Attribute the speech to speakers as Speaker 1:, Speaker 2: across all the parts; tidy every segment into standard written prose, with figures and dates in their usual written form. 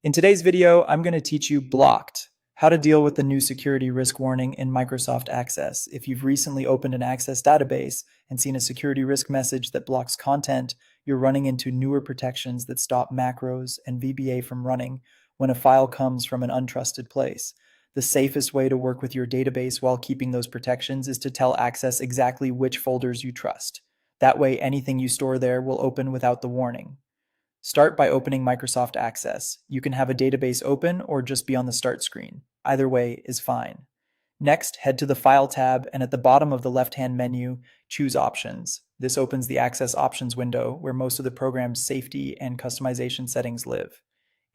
Speaker 1: In today's video, I'm going to teach you blocked, how to deal with the new security risk warning in Microsoft Access. If you've recently opened an Access database and seen a security risk message that blocks content, you're running into newer protections that stop macros and VBA from running when a file comes from an untrusted place. The safest way to work with your database while keeping those protections is to tell Access exactly which folders you trust. That way, anything you store there will open without the warning. Start by opening Microsoft Access. You can have a database open or just be on the start screen. Either way is fine. Next, head to the File tab and at the bottom of the left-hand menu, choose Options. This opens the Access Options window where most of the program's safety and customization settings live.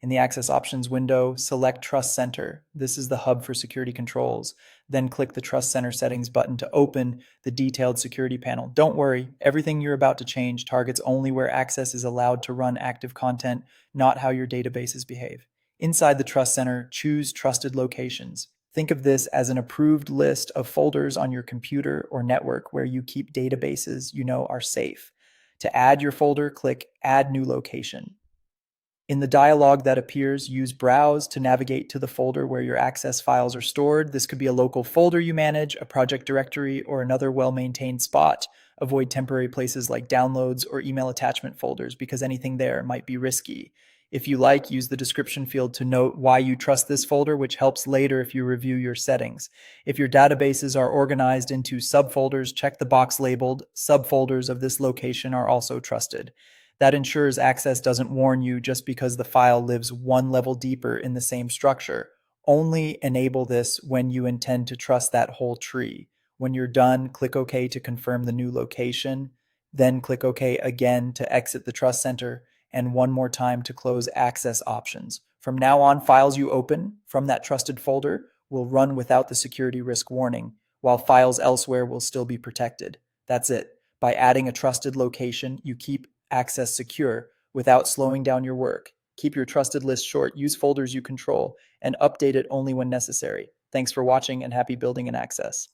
Speaker 1: In the Access Options window, select Trust Center. This is the hub for security controls. Then click the Trust Center settings button to open the detailed security panel. Don't worry, everything you're about to change targets only where Access is allowed to run active content, not how your databases behave. Inside the Trust Center, choose Trusted Locations. Think of this as an approved list of folders on your computer or network where you keep databases you know are safe. To add your folder, click Add New Location. In the dialog that appears, use Browse to navigate to the folder where your Access files are stored. This could be a local folder you manage, a project directory, or another well-maintained spot. Avoid temporary places like downloads or email attachment folders because anything there might be risky. If you like, use the description field to note why you trust this folder, which helps later if you review your settings. If your databases are organized into subfolders, check the box labeled "Subfolders of this location are also trusted." That ensures Access doesn't warn you just because the file lives one level deeper in the same structure. Only enable this when you intend to trust that whole tree. When you're done, click OK to confirm the new location, then click OK again to exit the Trust Center, and one more time to close Access options. From now on, files you open from that trusted folder will run without the security risk warning, while files elsewhere will still be protected. That's it. By adding a trusted location, you keep Access secure without slowing down your work. Keep your trusted list short, use folders you control, and update it only when necessary. Thanks for watching and happy building in Access.